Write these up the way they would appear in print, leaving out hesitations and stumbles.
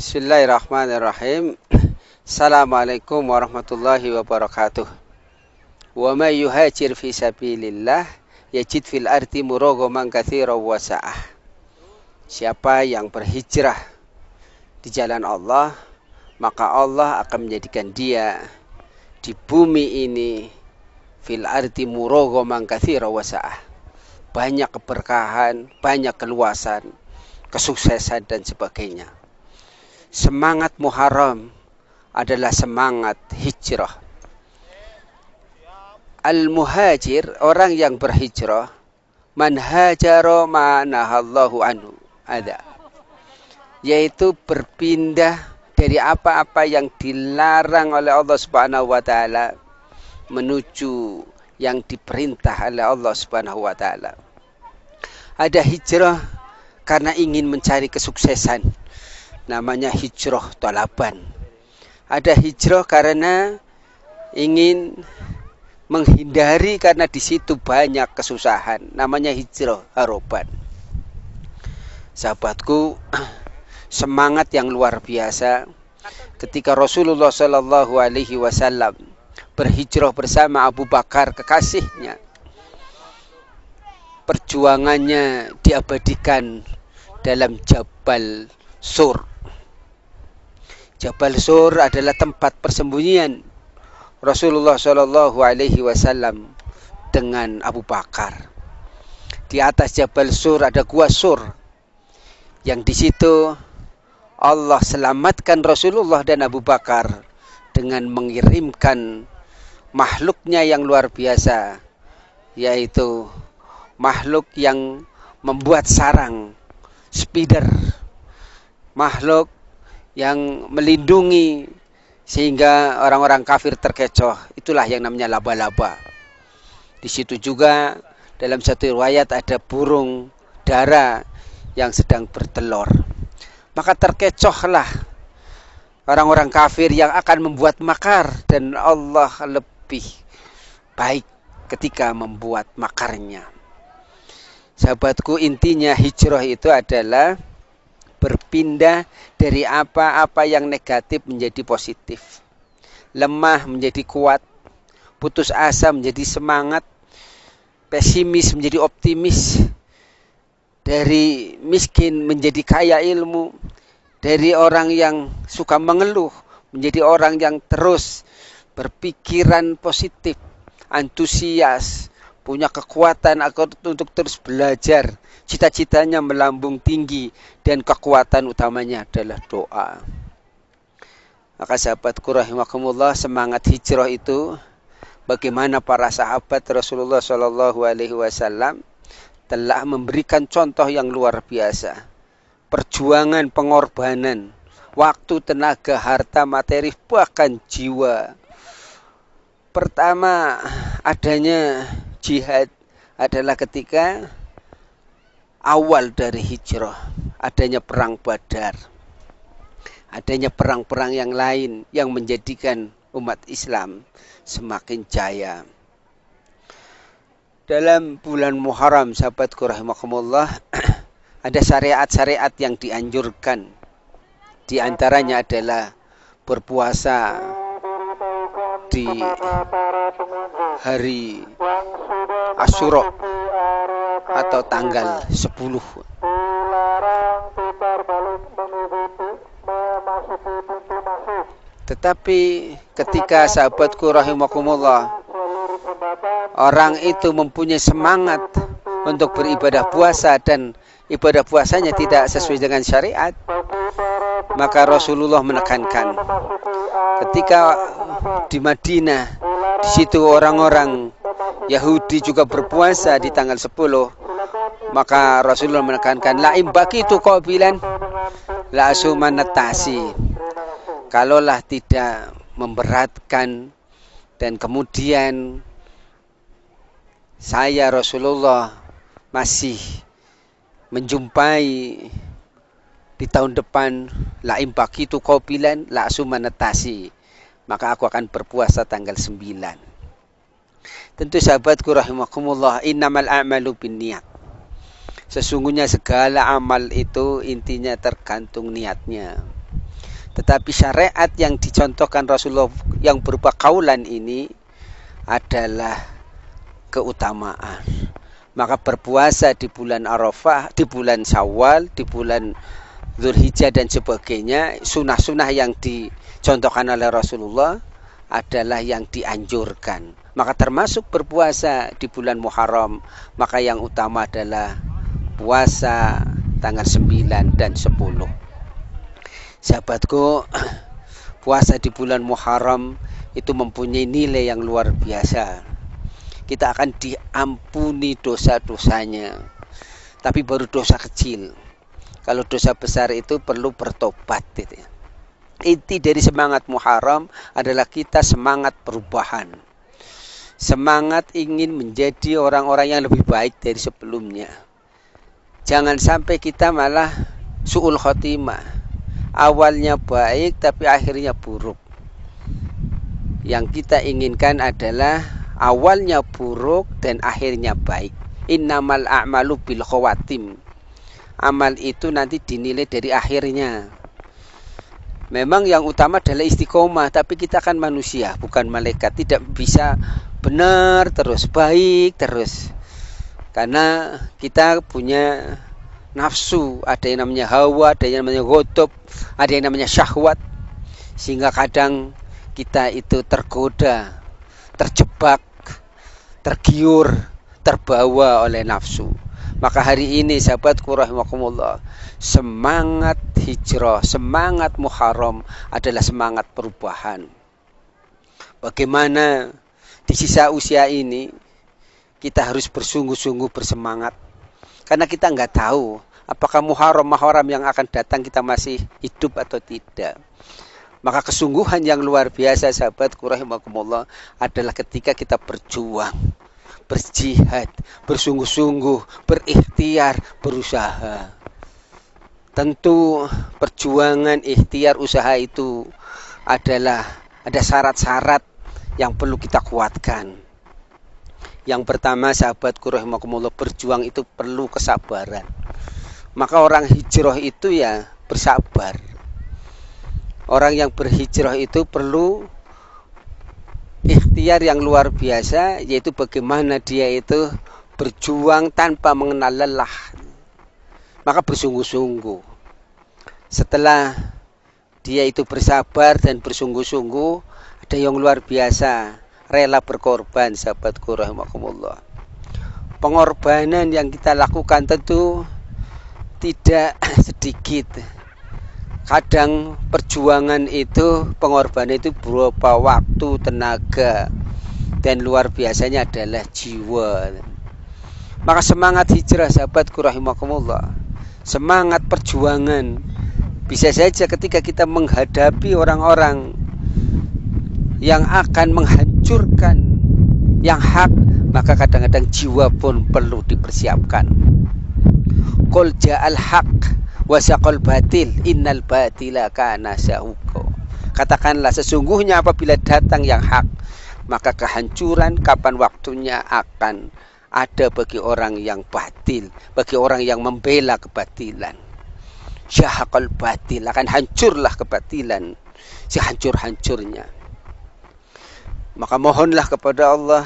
Bismillahirrahmanirrahim. Assalamualaikum warahmatullahi wabarakatuh. Wa may yuhajir fi sabilillah yajid fil ardi muraghaman katsiran wa sa'ah. Siapa yang berhijrah di jalan Allah, maka Allah akan menjadikan dia di bumi ini fil ardi muraghaman katsiran wa sa'ah. Banyak keberkahan, banyak keluasan, kesuksesan dan sebagainya. Semangat Muharram adalah semangat hijrah. Al-muhajir, orang yang berhijrah, man hajara ma nahallahu anhu, ada, yaitu berpindah dari apa-apa yang dilarang oleh Allah Subhanahu wa taala menuju yang diperintah oleh Allah Subhanahu wa taala. Ada hijrah karena ingin mencari kesuksesan, namanya hijrah talaban. Ada hijrah karena ingin menghindari karena di situ banyak kesusahan, namanya hijrah harapan. Sahabatku, semangat yang luar biasa ketika Rasulullah Shallallahu Alaihi Wasallam berhijrah bersama Abu Bakar kekasihnya. Perjuangannya diabadikan dalam Jabal Sur. Jabal Sur adalah tempat persembunyian Rasulullah Shallallahu Alaihi Wasallam dengan Abu Bakar. Di atas Jabal Sur ada gua Sur, yang di situ Allah selamatkan Rasulullah dan Abu Bakar dengan mengirimkan makhluknya yang luar biasa, yaitu makhluk yang membuat sarang, spider, makhluk yang melindungi sehingga orang-orang kafir terkecoh. Itulah yang namanya laba-laba. Di situ juga dalam satu riwayat ada burung dara yang sedang bertelur. Maka terkecohlah orang-orang kafir yang akan membuat makar, dan Allah lebih baik ketika membuat makarnya. Sahabatku, intinya hijrah itu adalah berpindah dari apa-apa yang negatif menjadi positif, lemah menjadi kuat, putus asa menjadi semangat, pesimis menjadi optimis, dari miskin menjadi kaya ilmu, dari orang yang suka mengeluh menjadi orang yang terus berpikiran positif, antusias, punya kekuatan untuk terus belajar, cita-citanya melambung tinggi, dan kekuatan utamanya adalah doa. Maka sahabatku rahimakumullah, semangat hijrah itu bagaimana para sahabat Rasulullah Shallallahu Alaihi Wasallam telah memberikan contoh yang luar biasa. Perjuangan, pengorbanan, waktu, tenaga, harta, materi, bahkan jiwa. Pertama adanya jihad adalah ketika awal dari hijrah, adanya perang Badar, adanya perang-perang yang lain yang menjadikan umat Islam semakin jaya. Dalam bulan Muharram, sahabatku rahimakumullah, ada syariat-syariat yang dianjurkan. Di antaranya adalah berpuasa di hari Asyura atau tanggal 10. Tetapi ketika sahabatku rahimakumullah, orang itu mempunyai semangat untuk beribadah puasa dan ibadah puasanya tidak sesuai dengan syariat, maka Rasulullah menekankan ketika di Madinah, di situ orang-orang Yahudi juga berpuasa di tanggal 10, maka Rasulullah menekankan la imbaqitu qabilan la asumanatasi, kalaulah tidak memberatkan dan kemudian saya Rasulullah masih menjumpai di tahun depan la imbaqitu qabilan la asumanatasi, maka aku akan berpuasa tanggal 9. Tentu sahabatku rahimakumullah, innamal a'malu binniyat. Sesungguhnya segala amal itu intinya tergantung niatnya. Tetapi syariat yang dicontohkan Rasulullah yang berupa kaulan ini adalah keutamaan. Maka berpuasa di bulan Arafah, di bulan Syawal, di bulan Dzulhijjah dan sebagainya, sunah-sunah yang dicontohkan oleh Rasulullah adalah yang dianjurkan. Maka termasuk berpuasa di bulan Muharram, maka yang utama adalah puasa tanggal 9 dan 10. Sahabatku, puasa di bulan Muharram itu mempunyai nilai yang luar biasa. Kita akan diampuni dosa-dosanya, tapi baru dosa kecil. Kalau dosa besar itu perlu bertobat. Inti dari semangat Muharram adalah kita semangat perubahan, semangat ingin menjadi orang-orang yang lebih baik dari sebelumnya. Jangan sampai kita malah su'ul khotimah, awalnya baik tapi akhirnya buruk. Yang kita inginkan adalah awalnya buruk dan akhirnya baik. Innamal a'malu bil khawatim. Amal itu nanti dinilai dari akhirnya. Memang yang utama adalah istiqomah, tapi kita kan manusia, bukan malaikat. Tidak bisa benar terus, baik terus. Karena kita punya nafsu, ada yang namanya hawa, ada yang namanya ghadab, ada yang namanya syahwat. Sehingga kadang kita itu tergoda, terjebak, tergiur, terbawa oleh nafsu. Maka hari ini sahabatku rahimakumullah, semangat hijrah, semangat Muharram adalah semangat perubahan. Bagaimana di sisa usia ini kita harus bersungguh-sungguh bersemangat, karena kita nggak tahu apakah Muharram yang akan datang kita masih hidup atau tidak. Maka kesungguhan yang luar biasa sahabatku rahimakumullah adalah ketika kita berjuang, berjihad, bersungguh-sungguh, berikhtiar, berusaha. Tentu perjuangan, ikhtiar, usaha itu ada syarat-syarat yang perlu kita kuatkan. Yang pertama sahabatku rahimakumullah, berjuang itu perlu kesabaran. Maka orang hijrah itu ya bersabar. Orang yang berhijrah itu perlu ikhtiar yang luar biasa, yaitu bagaimana dia itu berjuang tanpa mengenal lelah. Maka bersungguh-sungguh. Setelah dia itu bersabar dan bersungguh-sungguh, ada yang luar biasa, rela berkorban sahabatku rahimakumullah. Pengorbanan yang kita lakukan tentu tidak sedikit. Kadang perjuangan itu, pengorbanan itu berupa waktu, tenaga, dan luar biasanya adalah jiwa. Maka semangat hijrah sahabatku rahimakumullah, semangat perjuangan, bisa saja ketika kita menghadapi orang-orang yang akan menghancurkan yang hak, maka kadang-kadang jiwa pun perlu dipersiapkan. Qul ja'al haq wasaqal batil innal batila kana zahuqa. Katakanlah sesungguhnya apabila datang yang hak, maka kehancuran kapan waktunya akan ada bagi orang yang batil, bagi orang yang membela kebatilan. Syahaqal batil, akan hancurlah kebatilan sehancur-hancurnya. Maka mohonlah kepada Allah,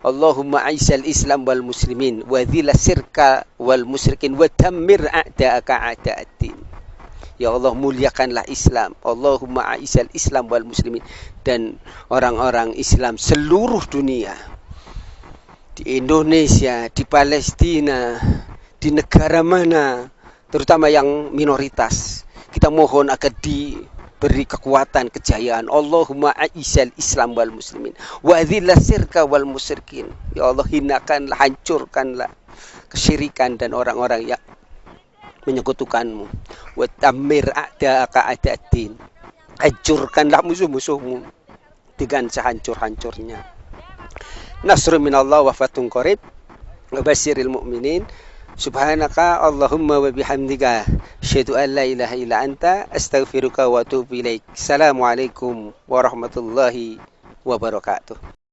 Allahumma aizal Islam wal muslimin wa dhil sirka wal musyrikin wa dammir a'da'aka a'da'ad-din. Ya Allah, muliakanlah Islam. Allahumma aizal Islam wal muslimin, dan orang-orang Islam seluruh dunia. Di Indonesia, di Palestina, di negara mana, terutama yang minoritas, kita mohon agar diberi kekuatan, kejayaan. Allahumma aizal Islam wal muslimin wa dhillas sirka wal musyrikin. Ya Allah, hinakanlah, hancurkanlah kesyirikan dan orang-orang yang menyekutukanmu. Wa tammir a'da'aka a'da'ad-din, hancurkanlah musuh-musuhmu dengan sehancur-hancurnya. Nasrun minallah wa fatun qarib wa basyiril mu'minin. Subhanaka Allahumma wa bihamdika asyhadu an la ilaha illa anta astaghfiruka wa atubu ilaik. Assalamualaikum warahmatullahi wabarakatuh.